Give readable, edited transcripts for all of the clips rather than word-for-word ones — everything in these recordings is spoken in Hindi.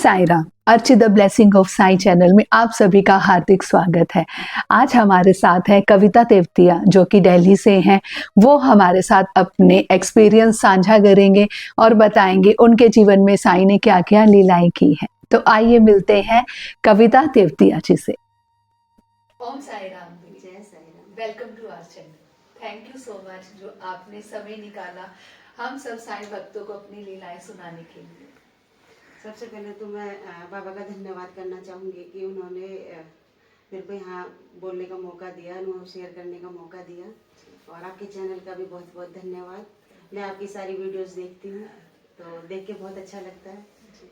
Sai Ram. Archi the blessing of Sai channel में आप सभी का हार्दिक स्वागत है। आज हमारे साथ है कविता तेवतिया जो कि दिल्ली से हैं। वो हमारे साथ अपने एक्सपीरियंस साझा करेंगे और बताएंगे उनके जीवन में साई ने क्या क्या लीलाएं की हैं। तो आइए मिलते हैं कविता तेवतिया जी से। ओम साई राम। जय Sai Ram. Welcome to our channel. Thank you so much जो आपने समय निकाला हम सब साई भक्तों को अपनी लीलाएं सुनाने के लिए। सबसे पहले तो मैं बाबा का धन्यवाद करना चाहूँगी कि उन्होंने मेरे को यहाँ बोलने का मौका दिया, अनुभव शेयर करने का मौका दिया। और आपके चैनल का भी बहुत बहुत धन्यवाद। मैं आपकी सारी वीडियोस देखती हूँ तो देख के बहुत अच्छा लगता है।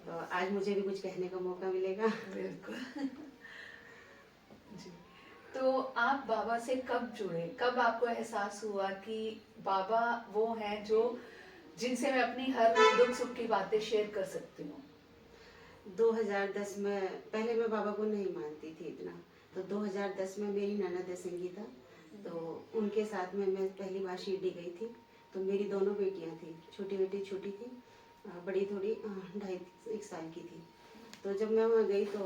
तो आज मुझे भी कुछ कहने का मौका मिलेगा। बिल्कुल जी। तो आप बाबा से कब जुड़े, कब आपको एहसास हुआ कि बाबा वो हैं जो जिनसे मैं अपनी हर दुख सुख की बातें शेयर कर सकती हूँ? 2010 में, पहले मैं बाबा को नहीं मानती थी इतना, तो 2010 में मेरी ननद है संगीता, तो उनके साथ में मैं पहली बार शिरडी गई थी। तो मेरी दोनों बेटियां थी, छोटी बेटी छोटी थी, बड़ी थोड़ी 2.5-1 साल की थी। तो जब मैं वहाँ गई तो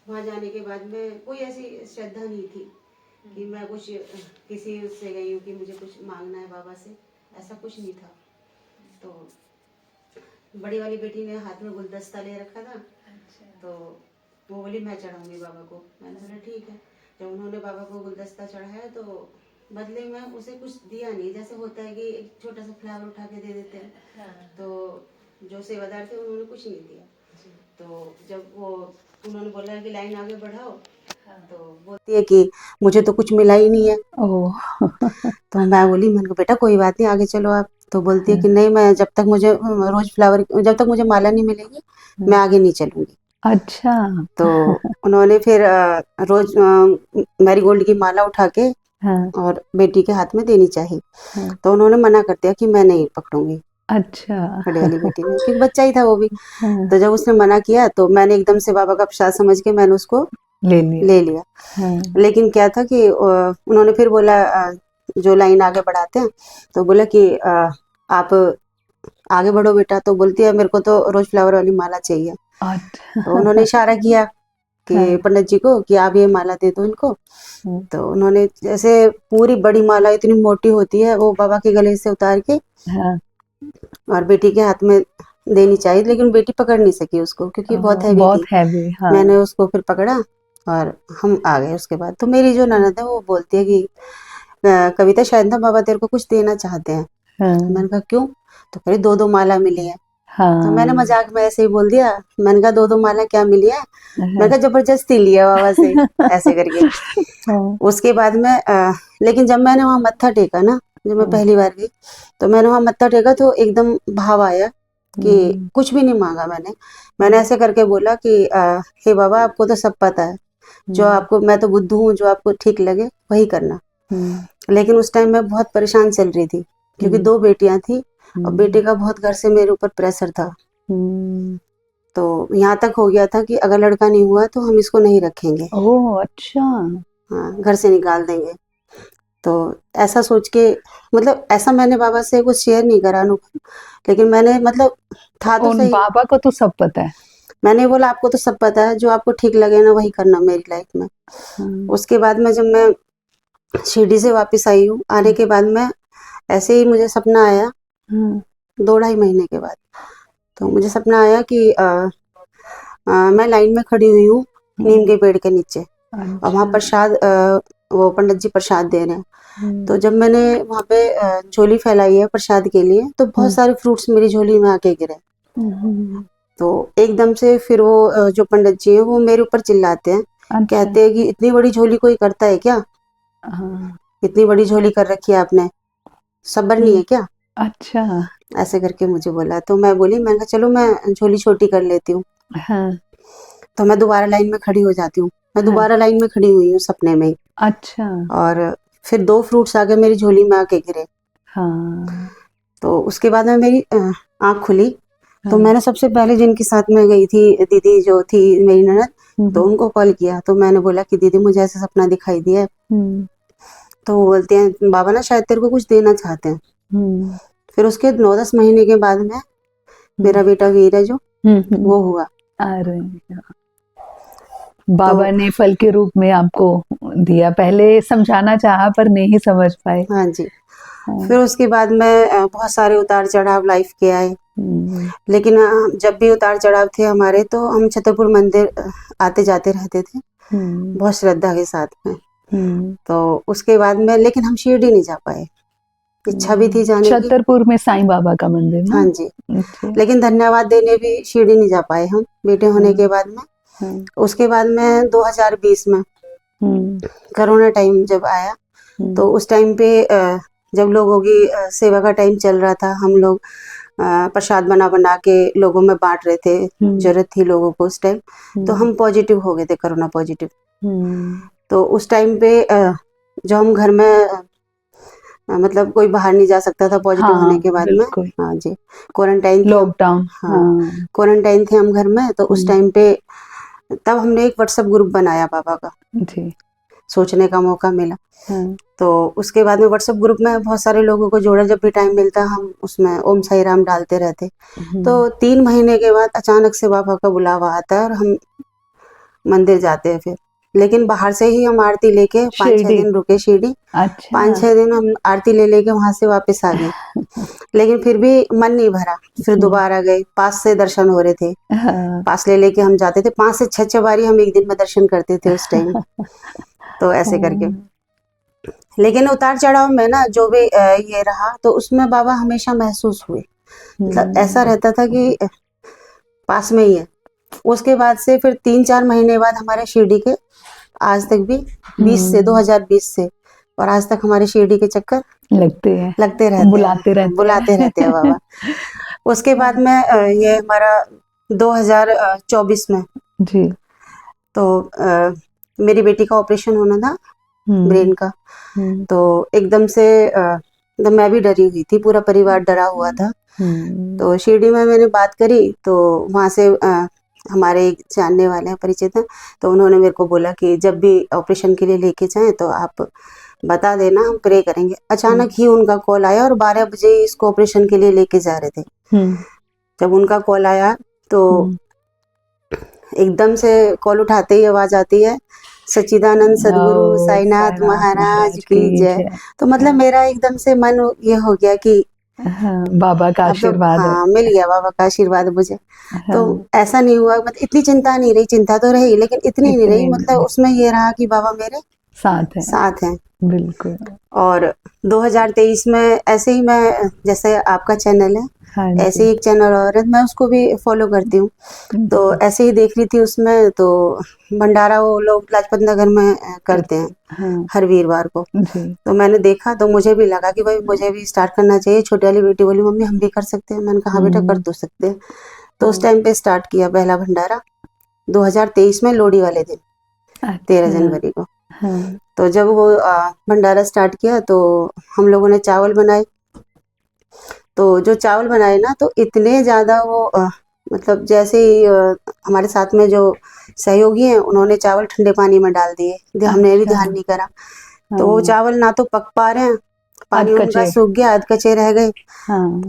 वहाँ जाने के बाद में कोई ऐसी श्रद्धा नहीं थी कि मैं कुछ किसी उससे गई हूँ कि मुझे कुछ मांगना है बाबा से, ऐसा कुछ नहीं था। तो बड़ी वाली बेटी ने हाथ में गुलदस्ता ले रखा था। अच्छा। तो वो बोली मैं चढ़ाऊंगी बाबा को। मैंने बोला ठीक है। जब उन्होंने बाबा को गुलदस्ता चढ़ाया तो बदले में उसे कुछ दिया नहीं, जैसे होता है कि एक छोटा सा फ्लावर उठा के दे देते हैं। हाँ। तो जो सेवादार थे उन्होंने कुछ नहीं दिया। तो जब वो उन्होंने बोला कि लाइन आगे बढ़ाओ, हाँ। तो बोलती है कि मुझे तो कुछ मिला ही नहीं है। तो मैं बोली, मैंने कहा बेटा कोई बात नहीं, आगे चलो आप। तो बोलती है कि नहीं, मैं जब तक मुझे जब तक मुझे माला नहीं मिलेगी मैं आगे नहीं चलूंगी। अच्छा। तो उन्होंने फिर रोज मैरीगोल्ड की माला उठा के हाँ। और बेटी के हाथ में देनी चाहिए। हाँ। तो उन्होंने मना कर दिया कि मैं नहीं पकड़ूंगी। अच्छा। बड़ी वाली बेटी ने, क्योंकि बच्चा ही था वो भी। हाँ। तो जब उसने मना किया तो मैंने एकदम से बाबा का प्रसाद समझ के मैंने उसको ले लिया। ले लिया। हाँ। लेकिन क्या था कि उन्होंने फिर बोला, जो लाइन आगे बढ़ाते हैं, तो बोला कि आप आगे बढ़ो बेटा। तो बोलती है मेरे को तो रोज फ्लावर वाली माला चाहिए। अच्छा। तो उन्होंने इशारा किया कि हाँ। पंडित जी को कि आप ये माला दे दो इनको। हम्म। तो उन्होंने जैसे पूरी बड़ी माला इतनी मोटी होती है वो बाबा के गले से उतार के हाँ। और बेटी के हाथ में देनी चाहिए, लेकिन बेटी पकड़ नहीं सकी उसको क्योंकि बहुत हैवी बहुत थी। हैवी। हाँ। मैंने उसको फिर पकड़ा और हम आ गए उसके बाद। तो मेरी जो ननद है वो बोलती है कि कविता शायद ना बाबा तेरे को कुछ देना चाहते हैं। हाँ। मैंने कहा क्यों? तो कह रही 2-2 माला मिली है। हाँ। तो मैंने मजाक में ऐसे ही बोल दिया, मैंने कहा 2-2 माला क्या मिली है? मैंने हाँ। कहा जबरदस्ती लिया बाबा से, ऐसे करके। हाँ। उसके बाद में लेकिन जब मैंने वहाँ मत्था टेका ना, जब मैं पहली बार गई तो मैंने वहाँ मत्था टेका तो एकदम भाव आया कि कुछ भी नहीं मांगा मैंने ऐसे करके बोला कि हे बाबा आपको तो सब पता है, जो आपको, मैं तो बुद्धू हूँ, जो आपको ठीक लगे वही करना। लेकिन उस टाइम मैं बहुत परेशान चल रही थी क्योंकि 2 बेटियां थी और बेटे का बहुत घर से मेरे ऊपर प्रेशर था। तो यहाँ तक हो गया था कि अगर लड़का नहीं हुआ तो हम इसको नहीं रखेंगे। ओह अच्छा। हाँ, घर से निकाल देंगे। तो ऐसा सोच के, मतलब ऐसा मैंने बाबा से कुछ शेयर नहीं करा अनुभव, लेकिन मैंने मतलब था तो उन सही। बाबा को तो सब पता है। मैंने बोला आपको तो सब पता है, जो आपको ठीक लगे ना वही करना मेरी लाइफ में। उसके बाद में जब मैं शिरडी से वापस आई हूँ, आने के बाद में ऐसे ही मुझे सपना आया 2-2.5 महीने के बाद। तो मुझे सपना आया कि मैं लाइन में खड़ी हुई हूँ नीम के पेड़ के नीचे और वहाँ प्रसाद, वो पंडित जी प्रसाद दे रहे हैं। तो जब मैंने वहाँ पे झोली फैलाई है प्रसाद के लिए तो बहुत सारे फ्रूट्स मेरी झोली में आके गिरे। तो एकदम से फिर वो जो पंडित जी है वो मेरे ऊपर चिल्लाते हैं। अच्छा। कहते हैं कि इतनी बड़ी झोली कोई करता है क्या? इतनी बड़ी झोली कर रखी है आपने, सब्र नहीं है क्या? अच्छा। ऐसे करके मुझे बोला। तो मैं बोली, मैंने कहा चलो मैं झोली छोटी कर लेती हूँ। हाँ। तो मैं दोबारा लाइन में खड़ी हो जाती हूँ। मैं दोबारा लाइन में खड़ी हुई हूँ सपने में ही। अच्छा। और फिर 2 फ्रूट्स आके मेरी झोली में आके गिरे। हाँ। तो उसके बाद में मेरी आँख खुली। तो मैंने सबसे पहले जिनके साथ में गई थी, दीदी जो थी मेरी ननद, तो उनको कॉल किया। तो मैंने बोला कि दीदी मुझे ऐसा सपना दिखाई दिया। तो वो बोलते हैं बाबा ना शायद तेरे को कुछ देना चाहते हैं। फिर उसके 9-10 महीने के बाद में मेरा बेटा वीर है जो, वो हुआ। अरे बाबा ने फल के रूप में आपको दिया, पहले समझाना चाहा पर नहीं समझ पाए। हाँ जी। हाँ। फिर उसके बाद में बहुत सारे उतार चढ़ाव लाइफ के आए, लेकिन जब भी उतार चढ़ाव थे हमारे तो हम छतरपुर मंदिर आते जाते रहते थे बहुत श्रद्धा के साथ में। तो उसके बाद में लेकिन हम शिरडी नहीं जा पाए, इच्छा भी थी जाने की। छतरपुर में साईं बाबा का मंदिर ना? हाँ जी। अच्छा। लेकिन धन्यवाद देने भी शिरडी नहीं जा पाए हम बेटे होने के बाद में। उसके बाद में 2020 में कोरोना टाइम जब आया तो उस टाइम पे जब लोगों की सेवा का टाइम चल रहा था, हम लोग प्रसाद बना बना के लोगों में बांट रहे थे, जरूरत थी लोगों को उस टाइम। तो हम पॉजिटिव हो गए थे, कोरोना पॉजिटिव। तो उस टाइम पे जो हम घर में मतलब कोई बाहर नहीं जा सकता था पॉजिटिव होने के बाद में। हाँ जी, क्वारंटाइन, लॉकडाउन। हाँ, क्वारंटाइन थे हम घर में। तो उस टाइम पे तब हमने एक व्हाट्सएप ग्रुप बनाया बाबा का जी, सोचने का मौका मिला। तो उसके बाद में व्हाट्सएप ग्रुप में बहुत सारे लोगों को जोड़ा, जब भी टाइम मिलता हम उसमें ओम साई राम डालते रहते। तो 3 महीने के बाद अचानक से बाबा का बुलावा आता है और हम मंदिर जाते हैं। फिर लेकिन बाहर से ही हम आरती लेके 5-6 दिन रुके शिरडी। अच्छा। 5-6 दिन हम आरती ले लेके वहां से वापस आ गए। लेकिन फिर भी मन नहीं भरा, फिर दोबारा गए। पास से दर्शन हो रहे थे, पास ले लेके हम जाते थे। 5 से 6 बारी हम एक दिन में दर्शन करते थे उस टाइम। तो ऐसे करके, लेकिन उतार चढ़ाव में ना जो भी ये रहा तो उसमें बाबा हमेशा महसूस हुए। मतलब ऐसा रहता था कि पास में ही है। उसके बाद से फिर 3-4 महीने बाद हमारे शिरडी के आज तक भी 2020 से और आज तक हमारे शिरडी के चक्कर लगते रहते बुलाते रहते हैं बाबा। उसके बाद में ये हमारा 2024 में जी, तो मेरी बेटी का ऑपरेशन होना था ब्रेन का। तो एकदम से तो मैं भी डरी हुई थी, पूरा परिवार डरा हुआ था। तो शिरडी में मैंने बात करी तो वहाँ से हमारे एक जानने वाले हैं, परिचित हैं, तो उन्होंने मेरे को बोला कि जब भी ऑपरेशन के लिए लेके जाएं तो आप बता देना, हम प्रे करेंगे। अचानक ही उनका कॉल आया और 12 बजे इसको ऑपरेशन के लिए लेके जा रहे थे। जब उनका कॉल आया तो एकदम से कॉल उठाते ही आवाज आती है, सच्चिदानंद सदगुरु साईनाथ महाराज की जय। तो मतलब मेरा एकदम से मन ये हो गया कि बाबा का आशीर्वाद, हाँ, मिल गया बाबा का आशीर्वाद मुझे। तो ऐसा नहीं हुआ, मतलब इतनी चिंता नहीं रही, चिंता तो रही लेकिन इतनी नहीं रही। मतलब उसमें ये रहा कि बाबा मेरे साथ हैं। बिल्कुल। और 2023 में ऐसे ही मैं, जैसे आपका चैनल है ऐसे ही एक चैनल और है, मैं उसको भी फॉलो करती हूँ। तो ऐसे ही देख रही थी उसमें, तो भंडारा वो लोग लाजपत नगर में करते हैं हर वीरवार को। तो मैंने देखा तो मुझे भी लगा कि भाई मुझे भी स्टार्ट करना चाहिए। छोटी वाली बेटी बोली मम्मी हम भी कर सकते हैं। मैंने कहा बेटा कर तो सकते हैं। तो उस टाइम पे स्टार्ट किया पहला भंडारा 2023 में लोहड़ी वाले दिन, 13 जनवरी को। तो जब वो भंडारा स्टार्ट किया तो हम लोगों ने चावल बनाए। तो जो चावल बनाए ना तो इतने ज़्यादा वो मतलब जैसे ही हमारे साथ में जो सहयोगी हैं उन्होंने चावल ठंडे पानी में डाल दिए। हमने भी ध्यान नहीं करा। तो वो चावल ना तो पक पा रहे हैं, पानी उनका सूख गया, अध कच्चे रह गए।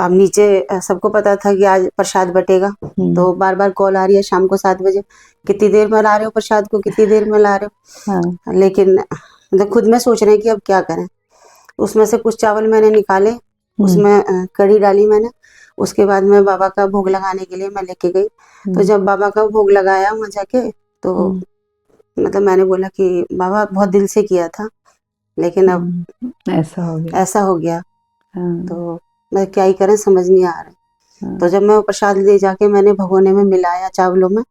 अब नीचे सबको पता था कि आज प्रसाद बटेगा। तो बार बार कॉल आ रही है शाम को 7 बजे, कितनी देर में ला रहे हो प्रसाद को, कितनी देर में ला रहे हो। लेकिन मतलब खुद में सोच रहे हैं कि अब क्या करें। उसमें से कुछ चावल मैंने निकाले, उसमें कढ़ी डाली मैंने। उसके बाद में बाबा का भोग लगाने के लिए मैं लेके गई। तो जब बाबा का भोग लगाया वहाँ जाके तो मतलब मैंने बोला कि बाबा बहुत दिल से किया था लेकिन अब ऐसा हो गया। तो मैं क्या ही करें, समझ नहीं आ रहा। तो जब मैं वो प्रसाद ले जाके मैंने भगोने में मिलाया चावलों में,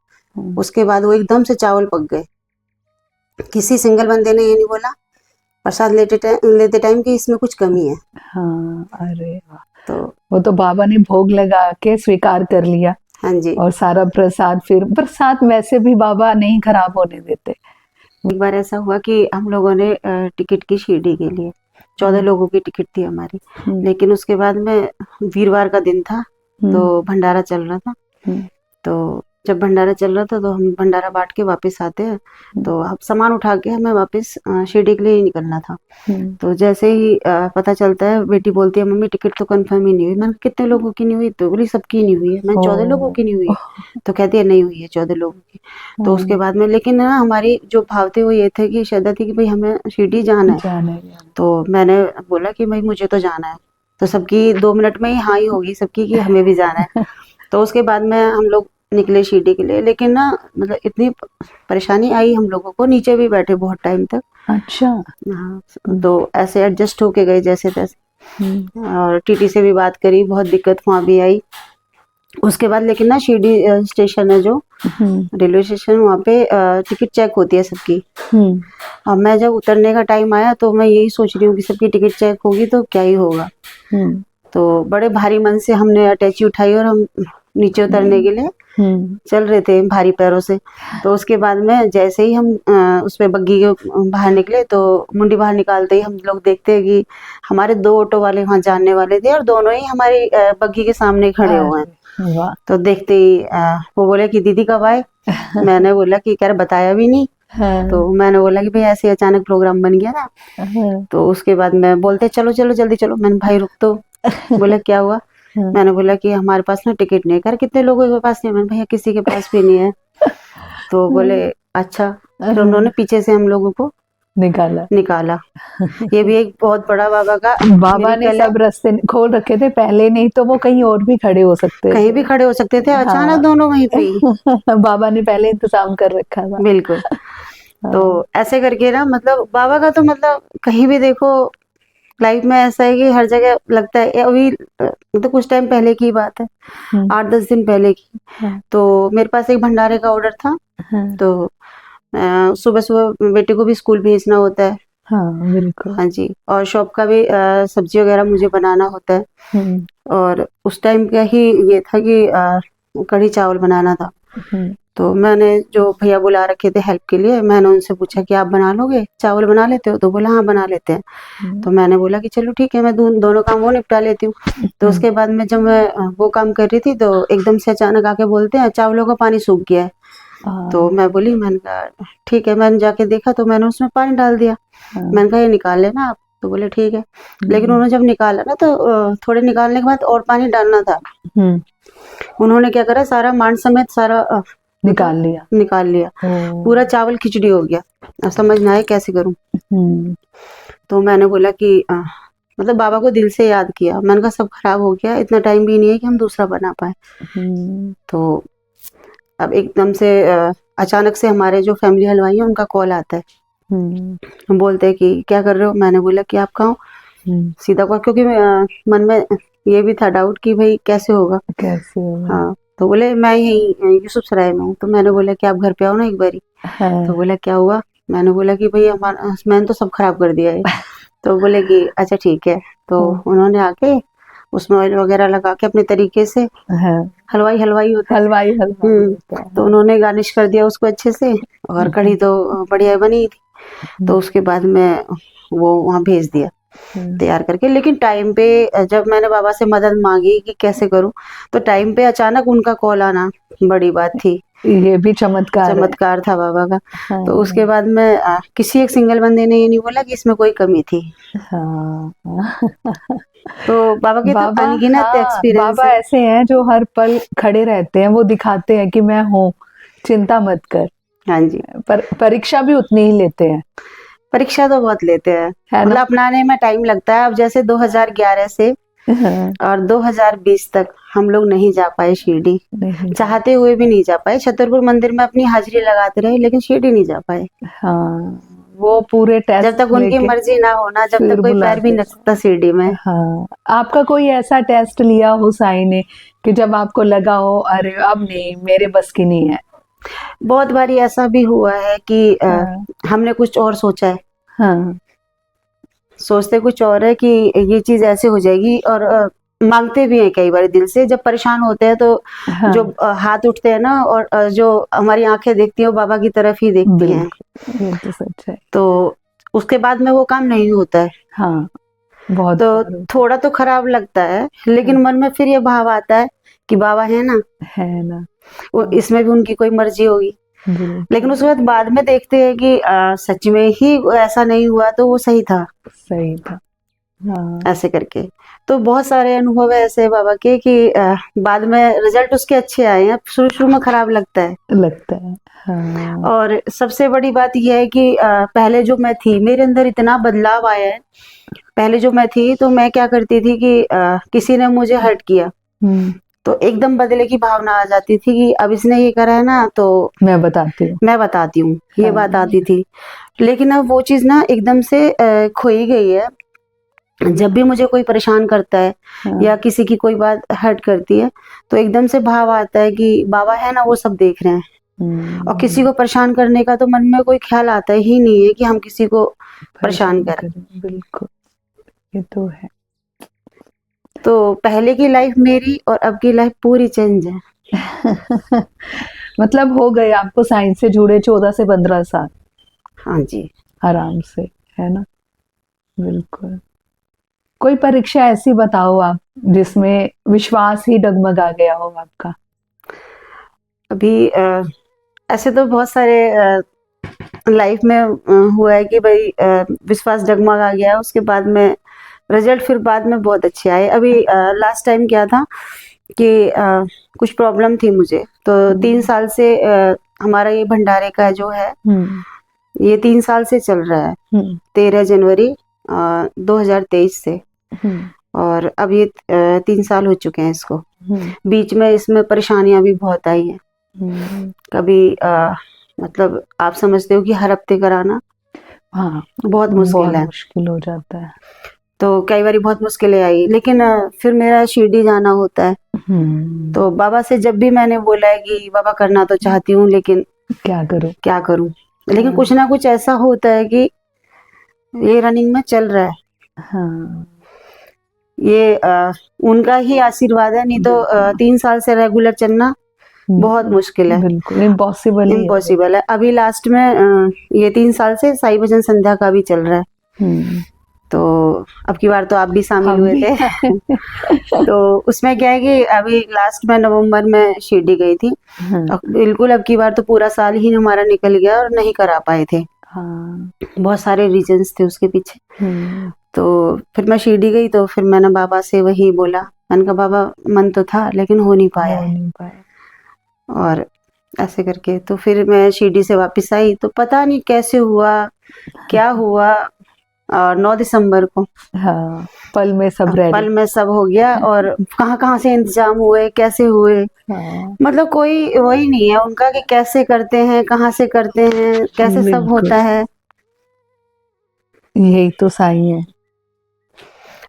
उसके बाद वो एकदम से चावल पक गए। किसी सिंगल बंदे ने ये नहीं बोला प्रसाद लेते टाइम कि इसमें कुछ कमी है। अरे तो वो तो बाबा ने भोग लगा के स्वीकार कर लिया। हाँ जी। और सारा प्रसाद, फिर प्रसाद वैसे भी बाबा नहीं खराब होने देते। एक बार ऐसा हुआ कि हम लोगों ने टिकट की शिरडी के लिए, 14 लोगों की टिकट थी हमारी। लेकिन उसके बाद में वीरवार का दिन था तो भंडारा चल रहा था। तो जब भंडारा चल रहा था तो हम भंडारा बांट के वापस आते हैं, तो अब सामान उठा के हमें वापस शिरडी के लिए ही निकलना था। तो जैसे ही पता चलता है, बेटी बोलती है मम्मी टिकट तो कंफर्म ही नहीं हुई। मैंने कितने लोगों की नहीं हुई? तो बोली सबकी नहीं हुई है। मैंने 14 लोगों की नहीं हुई है? तो कहती है नहीं हुई है 14 लोगों की। तो उसके बाद में लेकिन ना हमारी जो भाव थे वो ये थे कि श्रद्धा थी कि भाई हमें शिरडी जाना है। तो मैंने बोला कि भाई मुझे तो जाना है। तो सबकी 2 मिनट में ही हाँ ही होगी सबकी कि हमें भी जाना है। तो उसके बाद में हम लोग निकले शिरडी के लिए, लेकिन ना मतलब इतनी परेशानी आई हम लोगों को, नीचे भी बैठे बहुत टाइम तक। अच्छा। हाँ, तो ऐसे एडजस्ट होके गए जैसे तैसे, और टीटी से भी बात करी, बहुत दिक्कत वहाँ भी आई। उसके बाद लेकिन ना शिरडी स्टेशन है जो रेलवे स्टेशन, वहाँ पे टिकट चेक होती है सबकी। अब मैं जब उतरने का टाइम आया तो मैं यही सोच रही हूँ कि सबकी टिकट चेक होगी तो क्या ही होगा। तो बड़े भारी मन से हमने अटैची उठाई और हम नीचे उतरने के लिए चल रहे थे भारी पैरों से। तो उसके बाद में जैसे ही हम उस पे बग्गी के बाहर निकले तो मुंडी बाहर निकालते ही हम लोग देखते हैं कि हमारे 2 ऑटो वाले वहाँ जानने वाले थे और दोनों ही हमारी बग्गी के सामने खड़े हुए हैं। तो देखते ही वो बोले कि दीदी कब आए? मैंने बोला कि कह रहे बताया भी नहीं। तो मैंने बोला कि भाई ऐसे अचानक प्रोग्राम बन गया ना। तो उसके बाद मैं बोलते चलो चलो जल्दी चलो। मैंने भाई रुक तो। बोला क्या हुआ? मैंने बोला कि हमारे पास ना टिकट नहीं है। कह कितने लोगों के पास नहीं है? मैंने भैया किसी के पास भी नहीं है। तो बोले अच्छा। फिर उन्होंने पीछे से हम लोगों को निकाला। ये भी एक बहुत बड़ा बाबा ने सब रास्ते खोल रखे थे पहले, नहीं तो वो कहीं और भी खड़े हो सकते कहीं भी खड़े हो सकते थे। अचानक दोनों वहीं पे ही बाबा ने पहले इंतजाम कर रखा था। बिल्कुल। तो ऐसे करके ना मतलब बाबा का तो मतलब कहीं भी देखो लाइफ में ऐसा है कि हर जगह लगता है। अभी तो कुछ टाइम पहले की बात है, 8-10 दिन पहले की। तो मेरे पास एक भंडारे का ऑर्डर था। तो सुबह सुबह बेटे को भी स्कूल भेजना होता है। हाँ बिल्कुल। हाँ जी। और शॉप का भी सब्जी वगैरह मुझे बनाना होता है। और उस टाइम का ही ये था कि कढ़ी चावल बनाना था। तो मैंने जो भैया बुला रखे थे हेल्प के लिए, मैंने उनसे पूछा कि आप बना लोगे, चावल बना लेते हो? तो बोला हाँ बना लेते हैं। तो मैंने बोला कि चलो ठीक है, मैं दोनों काम वो निपटा लेती हूँ। तो उसके बाद में जब मैं वो काम कर रही थी तो एकदम से अचानक आके बोलते हैं चावलों का पानी सूख गया है। तो मैं बोली, मैंने कहा ठीक है। मैंने जाके देखा तो मैंने उसमें पानी डाल दिया। मैंने कहा ये निकाल लेना आप। तो बोले ठीक है। लेकिन उन्होंने जब निकाला ना तो थोड़े निकालने के बाद और पानी डालना था। उन्होंने क्या करा, सारा मांड समेत सारा निकाल लिया। पूरा चावल खिचड़ी हो गया। अब समझ ना आए कैसे करूं। तो मैंने बोला कि मतलब बाबा को दिल से याद किया। मैंने कहा सब खराब हो गया, इतना टाइम भी नहीं है कि हम दूसरा बना पाए। तो अब एकदम से अचानक से हमारे जो फैमिली हलवाई है उनका कॉल आता है। हम बोलते हैं कि क्या कर रहे हो? मैंने बोला कि आप कहाँ हो? सीधा कॉल, क्योंकि मन में ये भी था डाउट कि भाई कैसे होगा। हाँ। तो बोले मैं यही यूसुफ सराय में हूँ। तो मैंने बोला कि आप घर पे आओ ना एक बारी। तो बोला क्या हुआ? मैंने बोला कि भाई हमारा मैंने तो सब खराब कर दिया है। तो बोले कि अच्छा ठीक है। तो उन्होंने आके उसमें ऑयल वगैरह लगा के अपने तरीके से, हलवाई होता है। तो उन्होंने गार्निश कर दिया उसको अच्छे से। और कढ़ी तो बढ़िया बनी थी। तो उसके बाद में वो वहाँ भेज दिया तैयार करके। लेकिन टाइम पे जब मैंने बाबा से मदद मांगी कि कैसे करूं, तो टाइम पे अचानक उनका कॉल आना बड़ी बात थी। ये भी चमत्कार था बाबा का। तो उसके बाद में किसी एक सिंगल बंदे ने ये नहीं बोला कि इसमें कोई कमी थी। तो बाबा के तो अनगिनत एक्सपीरियंस बाबा ऐसे हैं जो हर पल खड़े रहते हैं, वो दिखाते हैं कि मैं हूँ, चिंता मत कर। हाँ जी। पर परीक्षा भी उतनी ही लेते हैं। परीक्षा तो बहुत लेते हैं, मतलब अपनाने में टाइम लगता है। अब जैसे 2011 से और 2020 तक हम लोग नहीं जा पाए शिरडी, चाहते हुए भी नहीं जा पाए। छतरपुर मंदिर में अपनी हाजिरी लगाते रहे लेकिन शिरडी नहीं जा पाए। हाँ, वो पूरे टेस्ट जब तक उनकी मर्जी ना होना, जब तक कोई पैर भी न सकता शिरडी में। हाँ, आपका कोई ऐसा टेस्ट लिया हो साईं ने कि जब आपको लगा हो अरे अब नहीं, मेरे बस की नहीं है? बहुत बारी ऐसा भी हुआ है कि हमने कुछ और सोचा है। हाँ। सोचते कुछ और है कि ये चीज ऐसे हो जाएगी, और मांगते भी हैं कई बार दिल से। जब परेशान होते हैं तो जो हाथ उठते हैं ना, और जो हमारी आंखें देखती हैं वो बाबा की तरफ ही देखती हैं। ये तो सच है। तो उसके बाद में वो काम नहीं होता है। हाँ, बहुत तो थोड़ा तो खराब लगता है, लेकिन मन में फिर ये भाव आता है कि बाबा है ना, वो इसमें भी उनकी कोई मर्जी होगी। लेकिन उसके बाद में देखते हैं कि सच में ही ऐसा नहीं हुआ तो वो सही था। हाँ। ऐसे करके तो बहुत सारे अनुभव है ऐसे बाबा के कि बाद में रिजल्ट उसके अच्छे आए हैं। शुरू में खराब लगता है। हाँ। और सबसे बड़ी बात यह है कि पहले जो मैं थी, मेरे अंदर इतना बदलाव आया है। पहले जो मैं थी तो मैं क्या करती थी कि किसी ने मुझे हर्ट किया तो एकदम बदले की भावना आ जाती थी कि अब इसने ये करा है ना तो मैं बताती हूँ ये हाँ। बात आती थी। लेकिन अब वो चीज ना एकदम से खोई गई है। जब भी मुझे कोई परेशान करता है या किसी की कोई बात हर्ट करती है तो एकदम से भाव आता है कि बाबा है ना, वो सब देख रहे हैं। और किसी को परेशान करने का तो मन में कोई ख्याल आता ही नहीं है कि हम किसी को परेशान करें। बिल्कुल, ये तो है। तो पहले की लाइफ मेरी और अब की लाइफ पूरी चेंज है। मतलब हो गए आपको साइंस से जुड़े 14 से 15 साल। हाँ जी, आराम से, है ना। बिल्कुल। कोई परीक्षा ऐसी बताओ आप जिसमें विश्वास ही डगमगा गया हो आपका। अभी ऐसे तो बहुत सारे लाइफ में हुआ है कि भाई विश्वास डगमगा गया। उसके बाद में रिजल्ट फिर बाद में बहुत अच्छे आए। अभी लास्ट टाइम क्या था कि कुछ प्रॉब्लम थी मुझे, तो 3 साल से हमारा ये भंडारे का जो है ये 3 साल से चल रहा है। 13 जनवरी 2023 से, और अब ये 3 साल हो चुके हैं इसको। बीच में इसमें परेशानियां भी बहुत आई हैं। कभी मतलब आप समझते हो कि हर हफ्ते कराना बहुत मुश्किल हो जाता है। तो कई बार बहुत मुश्किलें आई, लेकिन फिर मेरा शिरडी जाना होता है। तो बाबा से जब भी मैंने बोला है कि बाबा करना तो चाहती हूँ लेकिन क्या करूं। लेकिन कुछ ना कुछ ऐसा होता है कि ये रनिंग में चल रहा है। ये उनका ही आशीर्वाद है, नहीं तो 3 साल से रेगुलर चलना बहुत मुश्किल है। बिल्कुल इम्पॉसिबल है। अभी लास्ट में ये 3 साल से साई भजन संध्या का भी चल रहा है। तो अब की बार तो आप भी शामिल हुए थे। तो उसमें क्या है कि अभी लास्ट में नवंबर में शिरडी गई थी। बिल्कुल अब की बार तो पूरा साल ही हमारा निकल गया और नहीं करा पाए थे। बहुत सारे रीजंस थे उसके पीछे। तो फिर मैं शिरडी गई तो फिर मैंने बाबा से वही बोला। मैंने कहा बाबा मन तो था लेकिन हो नहीं पाया। और ऐसे करके तो फिर मैं शिरडी से वापस आई तो पता नहीं कैसे हुआ, क्या हुआ। और 9 दिसंबर को पल में सब हो गया। और कहाँ से इंतजाम हुए, कैसे हुए, मतलब कोई वही नहीं है उनका कि कैसे करते हैं, कहाँ से करते हैं, कैसे सब होता है। यही तो साई है।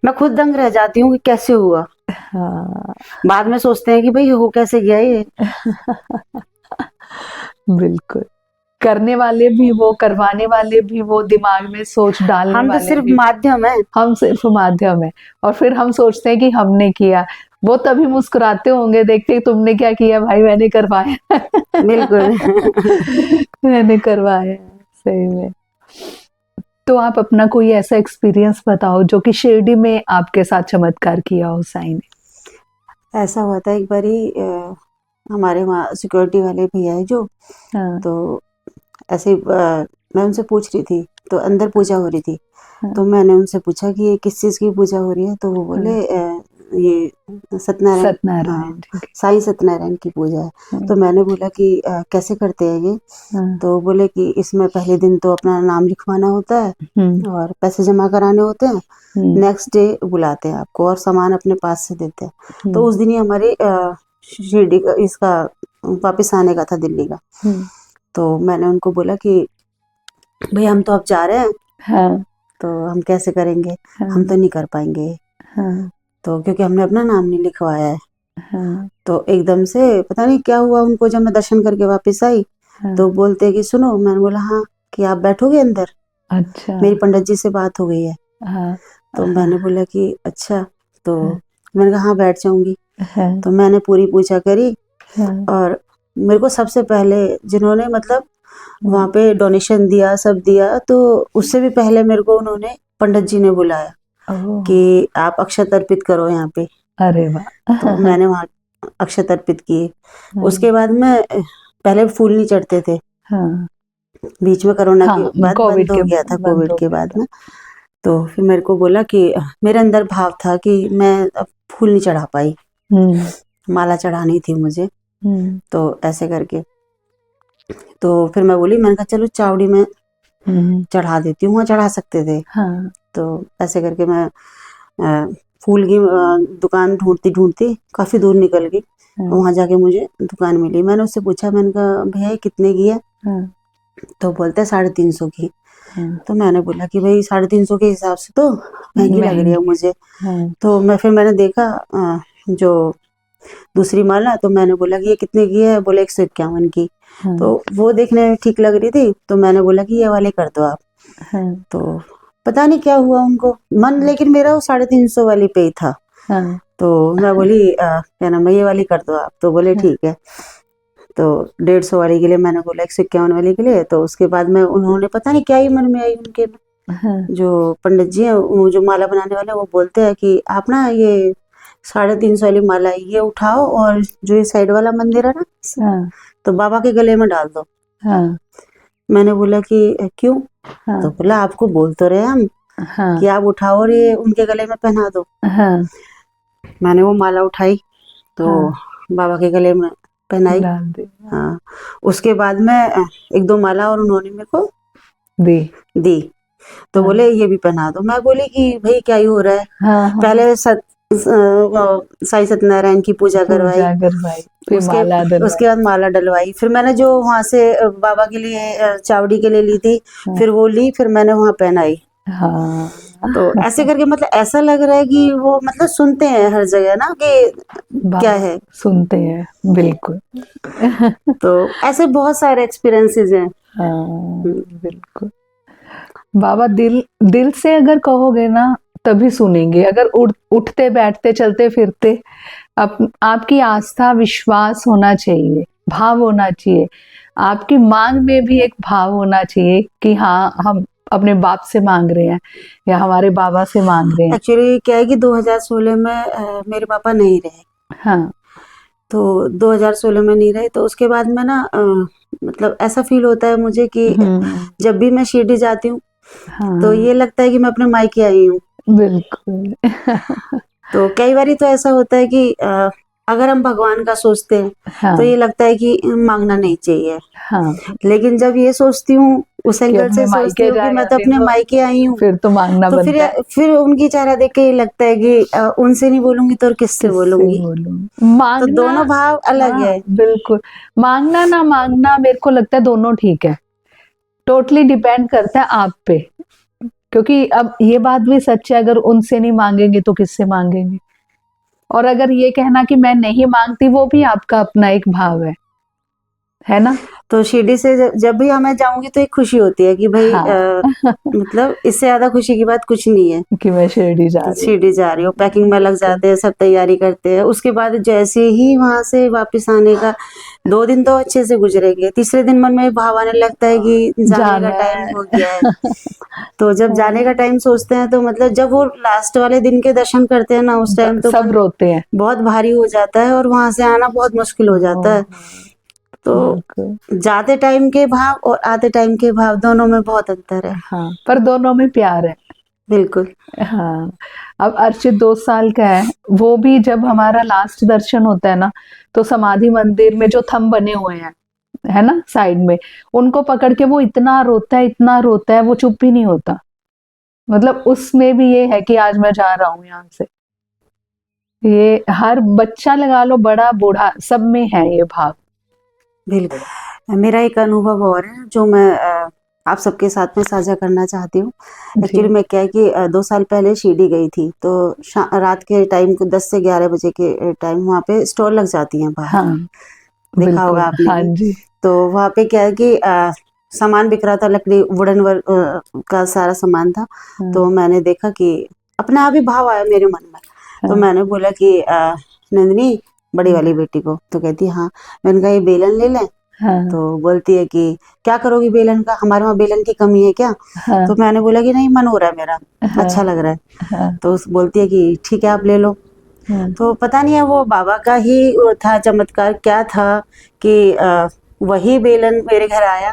मैं खुद दंग रह जाती हूँ कि कैसे हुआ। बाद में सोचते हैं कि भाई हो कैसे गया ये। बिल्कुल, करने वाले भी वो, करवाने वाले भी वो, दिमाग में सोच डालने हम तो वाले सिर्फ भी माध्यम है। हम सिर्फ माध्यम है। और फिर हम सोचते हैं कि हमने किया। वो तभी मुस्कुराते होंगे देखते तुमने क्या किया भाई, मैंने करवाया। बिल्कुल। मैंने करवाया सही में। तो आप अपना कोई ऐसा एक्सपीरियंस बताओ जो कि शिरडी में आपके साथ चमत्कार किया हो साईं ने। ऐसा हुआ था एक बारी हमारे वहाँ सिक्योरिटी वाले भैया है जो, तो ऐसे मैं उनसे पूछ रही थी तो अंदर पूजा हो रही थी। तो मैंने उनसे पूछा कि ये किस चीज़ की पूजा हो रही है। तो वो बोले ये सत्यनारायण, साईं सत्यनारायण की पूजा है। तो मैंने बोला कि कैसे करते हैं ये। तो बोले कि इसमें पहले दिन तो अपना नाम लिखवाना होता है और पैसे जमा कराने होते हैं। नेक्स्ट डे बुलाते हैं आपको और सामान अपने पास से देते हैं। तो उस दिन ही हमारे शिरडी का इसका वापस आने का था दिल्ली का। तो मैंने उनको बोला कि भाई हम तो अब जा रहे हैं, तो हम कैसे करेंगे, हम तो नहीं कर पाएंगे। तो क्योंकि हमने अपना नाम नहीं लिखवाया है। तो एकदम से पता नहीं क्या हुआ उनको, जब मैं दर्शन करके वापस आई तो बोलते कि सुनो। मैंने बोला हाँ, कि आप बैठोगे अंदर। अच्छा। मेरी पंडित जी से बात हो गई है। तो मैंने बोला कि अच्छा। तो मैंने कहा हाँ बैठ जाऊंगी। तो मैंने पूरी पूजा करी और मेरे को सबसे पहले जिन्होंने मतलब वहाँ पे डोनेशन दिया, सब दिया, तो उससे भी पहले मेरे को उन्होंने पंडित जी ने बुलाया कि आप अक्षत अर्पित करो यहाँ पे। अरे वाह। तो मैंने वहाँ अक्षत अर्पित किए। हाँ, उसके बाद में पहले फूल नहीं चढ़ते थे, हाँ, बीच में कोरोना के हाँ, बाद कोविड बंद हो के गया था, बंद कोविड हो के गया बाद था। में। तो फिर मेरे को बोला कि मेरे अंदर भाव था कि मैं अब फूल नहीं चढ़ा पाई, माला चढ़ानी थी मुझे, तो ऐसे करके तो फिर मैं बोली, मैंने कहा चलो चावड़ी में चढ़ा देती हूँ, वहाँ चढ़ा सकते थे। हाँ, तो ऐसे करके मैं फूल की दुकान ढूंढती ढूंढती काफ़ी दूर निकल गई। वहाँ जाके मुझे दुकान मिली। मैंने उससे पूछा, मैंने कहा भैया ये कितने की है? तो बोलते हैं 350 की। तो मैंने बोला कि भाई 350 के हिसाब से तो महंगी लग रही है मुझे। तो मैंने देखा जो दूसरी माला, तो मैंने बोला कि ये कितने की है? बोले 151 की। तो वो देखने में ठीक लग रही थी, तो मैंने बोला कि ये वाले कर दो आप। तो पता नहीं क्या हुआ उनको मन, लेकिन मेरा वो 350 वाली पे ही था। तो मैं बोली क्या नाम है, ये वाली कर दो आप। तो बोले ठीक है। तो 150 वाली के लिए मैंने बोला 151 वाली के लिए। तो उसके बाद में उन्होंने पता नहीं क्या ही मन में आई उनके, जो पंडित जी हैं, वो जो माला बनाने वाले, वो बोलते हैं कि आप ना ये 350 वाली माला ये उठाओ और जो ये साइड वाला मंदिर है ना, तो बाबा के गले में डाल दो। मैंने बोला कि क्यों? तो बोला आपको बोल तो रहे हम कि आप उठाओ और ये उनके गले में पहना दो। मैंने वो माला उठाई तो बाबा के गले में पहनाई। हाँ, उसके बाद में 1-2 माला और उन्होंने मेरे को दी। तो बोले ये भी पहना दो। मैं बोली कि भाई क्या ही हो रहा है। पहले साईं सत्यनारायण की पूजा करवाई, उसके बाद माला डलवाई। फिर मैंने जो वहाँ से बाबा के लिए चावड़ी के लिए ली थी, फिर वो ली, फिर मैंने वहाँ पहनाई। तो ऐसे करके मतलब ऐसा लग रहा है कि वो मतलब सुनते हैं हर जगह ना कि क्या है, सुनते हैं बिल्कुल। तो ऐसे बहुत सारे एक्सपीरियंसेस हैं। बिल्कुल। बाबा दिल से अगर कहोगे ना तभी सुनेंगे। अगर उठते बैठते चलते फिरते आपकी आस्था विश्वास होना चाहिए, भाव होना चाहिए। आपकी मांग में भी एक भाव होना चाहिए कि हाँ हम अपने बाप से मांग रहे हैं या हमारे बाबा से मांग रहे हैं। एक्चुअली क्या है कि 2016 में मेरे पापा नहीं रहे। हाँ, तो 2016 में नहीं रहे, तो उसके बाद में ना मतलब ऐसा फील होता है मुझे कि जब भी मैं शिरडी जाती हूँ, तो ये लगता है कि मैं अपने मायके आई हूँ। बिल्कुल। तो कई बार तो ऐसा होता है कि अगर हम भगवान का सोचते हैं, तो ये लगता है कि मांगना नहीं चाहिए। लेकिन जब ये सोचती हूँ, उस एंगल से सोचती हूँ कि मैं तो अपने मायके आई हूँ, फिर तो मांगना तो बनता है। फिर उनकी चेहरा देख के ये लगता है कि उनसे नहीं बोलूंगी तो और किससे बोलूंगी। तो दोनों भाव अलग है। बिल्कुल, मांगना ना मांगना मेरे को लगता है दोनों ठीक है। टोटली डिपेंड करता है आप पे, क्योंकि अब ये बात भी सच है, अगर उनसे नहीं मांगेंगे तो किससे मांगेंगे। और अगर ये कहना कि मैं नहीं मांगती, वो भी आपका अपना एक भाव है ना। तो शिरडी से जब भी मैं जाऊंगी तो एक खुशी होती है कि भाई मतलब इससे ज्यादा खुशी की बात कुछ नहीं है कि मैं शिरडी जा रही हूँ। पैकिंग में लग जाते हैं, सब तैयारी करते हैं। उसके बाद जैसे ही वहां से वापस आने का 2 दिन तो अच्छे से गुजरेंगे, तीसरे दिन मन में भाव आने लगता है कि जाने का टाइम हो गया है। तो जब जाने का टाइम सोचते हैं, तो मतलब जब वो लास्ट वाले दिन के दर्शन करते हैं ना, उस टाइम तो सब रोते हैं, बहुत भारी हो जाता है और वहां से आना बहुत मुश्किल हो जाता है। तो जाते टाइम के भाव और आते टाइम के भाव दोनों में बहुत अंतर है। हाँ, पर दोनों में प्यार है। बिल्कुल। हाँ, अब अर्चित 2 साल का है, वो भी जब हमारा लास्ट दर्शन होता है ना, तो समाधि मंदिर में जो थंब बने हुए हैं, है ना, साइड में, उनको पकड़ के वो इतना रोता है, वो चुप ही नहीं होता। मतलब उसमें भी ये है कि आज मैं जा रहा हूँ यहाँ से। ये हर बच्चा लगा लो, बड़ा बूढ़ा, सब में है ये भाव। बिल्कुल। मेरा एक अनुभव और है जो मैं आप सबके साथ में साझा करना चाहती हूँ। एक्चुअली मैं क्या है कि 2 साल पहले शिरडी गई थी, तो रात के टाइम को 10 से 11 बजे के टाइम वहाँ पे स्टॉल लग जाती हैं बाहर। हाँ, देखा होगा आपने। हाँ जी। तो वहाँ पे क्या है कि सामान बिक रहा था, लकड़ी वुडन वर्क का सारा सामान था। तो मैंने देखा कि अपने आप ही भाव आया मेरे मन में। तो मैंने बोला कि नंदिनी, बड़ी वाली बेटी को, तो कहती हाँ। मैंने कहा ये बेलन ले लें। तो बोलती है कि क्या करोगी बेलन का, हमारे वहाँ बेलन की कमी है क्या? तो मैंने बोला कि नहीं, मन हो रहा है मेरा, अच्छा लग रहा है। तो बोलती है कि ठीक है आप ले लो। तो पता नहीं है वो बाबा का ही वो था चमत्कार क्या था कि वही बेलन मेरे घर आया।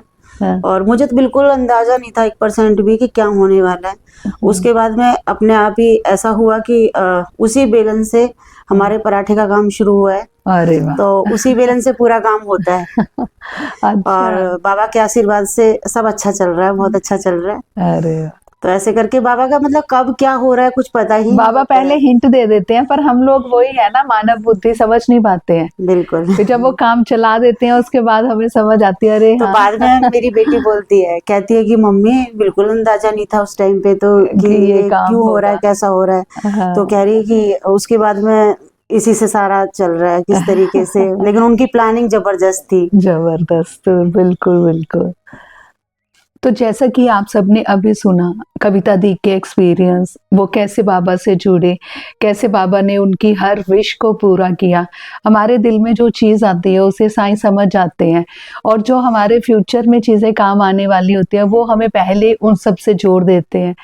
और मुझे तो बिल्कुल अंदाजा नहीं था 1% भी कि क्या होने वाला है। उसके बाद में अपने आप ही ऐसा हुआ कि उसी बेलन से हमारे पराठे का काम शुरू हुआ है। अरे वाह। तो उसी बेलन से पूरा काम होता है। अच्छा। और बाबा के आशीर्वाद से सब अच्छा चल रहा है, बहुत अच्छा चल रहा है। अरे वाह। तो ऐसे करके बाबा का मतलब कब क्या हो रहा है कुछ पता ही नहीं बाबा होता पहले है। हिंट दे देते हैं, पर हम लोग वही है ना, मानव बुद्धि, समझ नहीं पाते हैं। बिल्कुल। फिर जब वो काम चला देते हैं उसके बाद हमें समझ आती है, अरे तो हाँ। बाद में मेरी बेटी बोलती है, कहती है कि मम्मी बिल्कुल अंदाजा नहीं था उस टाइम पे तो कि कि ये ये काम क्यों हो रहा है, होगा। कैसा हो रहा है। हाँ। तो कह रही है कि उसके बाद में इसी से सारा चल रहा है किस तरीके से, लेकिन उनकी प्लानिंग जबरदस्त थी। जबरदस्त, बिल्कुल बिल्कुल। तो जैसा कि आप सबने अभी सुना कविता दी के एक्सपीरियंस, वो कैसे बाबा से जुड़े, कैसे बाबा ने उनकी हर विश को पूरा किया। हमारे दिल में जो चीज़ आती है उसे साईं समझ जाते हैं, और जो हमारे फ्यूचर में चीज़ें काम आने वाली होती हैं वो हमें पहले उन सब से जोड़ देते हैं।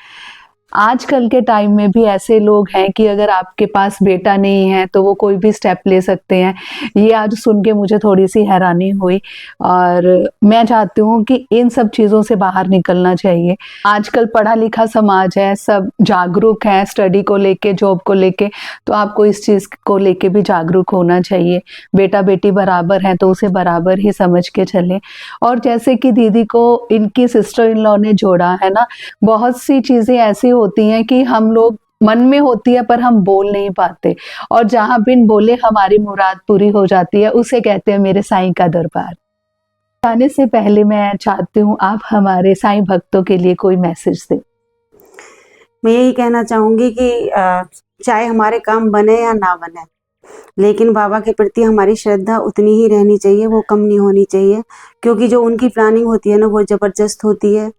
आजकल के टाइम में भी ऐसे लोग हैं कि अगर आपके पास बेटा नहीं है तो वो कोई भी स्टेप ले सकते हैं। ये आज सुन के मुझे थोड़ी-सी हैरानी हुई, और मैं चाहती हूँ कि इन सब चीज़ों से बाहर निकलना चाहिए। आजकल पढ़ा-लिखा समाज है, सब जागरूक हैं स्टडी को लेके, जॉब को लेके, तो आपको इस चीज़ को लेके भी जागरूक होना चाहिए। बेटा-बेटी बराबर हैं तो उसे बराबर ही समझ के चलें। और जैसे कि दीदी को इनकी सिस्टर इन लॉ ने जोड़ा है ना, बहुत सी चीज़ें ऐसी होती हैं कि हम लोग मन में होती है पर हम बोल नहीं पाते, और जहाँ बिन बोले हमारी मुराद पूरी हो जाती है, उसे कहते हैं मेरे साईं का दरबार। जाने से पहले मैं चाहती हूँ आप हमारे साईं भक्तों के लिए कोई मैसेज दें। मैं यही कहना चाहूंगी कि चाहे हमारे काम बने या ना बने, लेकिन बाबा के प्रति हमारी श्रद्धा उतनी ही रहनी चाहिए, वो कम नहीं होनी चाहिए। क्योंकि जो उनकी प्लानिंग होती है ना वो जबरदस्त होती है।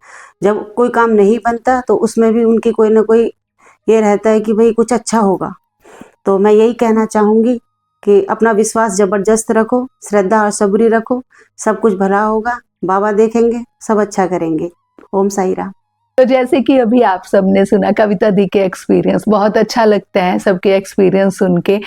जब कोई काम नहीं बनता तो उसमें भी उनकी कोई ना कोई ये रहता है कि भाई कुछ अच्छा होगा। तो मैं यही कहना चाहूंगी कि अपना विश्वास जबरदस्त रखो, श्रद्धा और सबरी रखो, सब कुछ भला होगा। बाबा देखेंगे, सब अच्छा करेंगे। ओम साई राम। तो जैसे कि अभी आप सबने सुना कविता दी के एक्सपीरियंस, बहुत अच्छा लगता है सबके एक्सपीरियंस सुन के।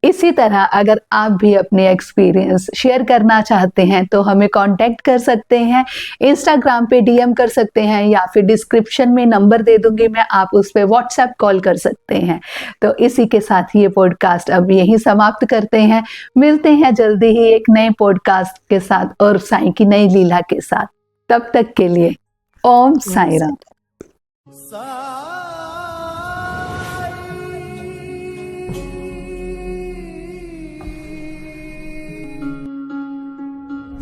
इसी तरह अगर आप भी अपने एक्सपीरियंस शेयर करना चाहते हैं तो हमें कांटेक्ट कर सकते हैं, इंस्टाग्राम पे डीएम कर सकते हैं, या फिर डिस्क्रिप्शन में नंबर दे दूंगी मैं, आप उस पर व्हाट्सएप कॉल कर सकते हैं। तो इसी के साथ ये पॉडकास्ट अब यहीं समाप्त करते हैं। मिलते हैं जल्दी ही एक नए पॉडकास्ट के साथ और साईं की नई लीला के साथ। तब तक के लिए ओम साई राम।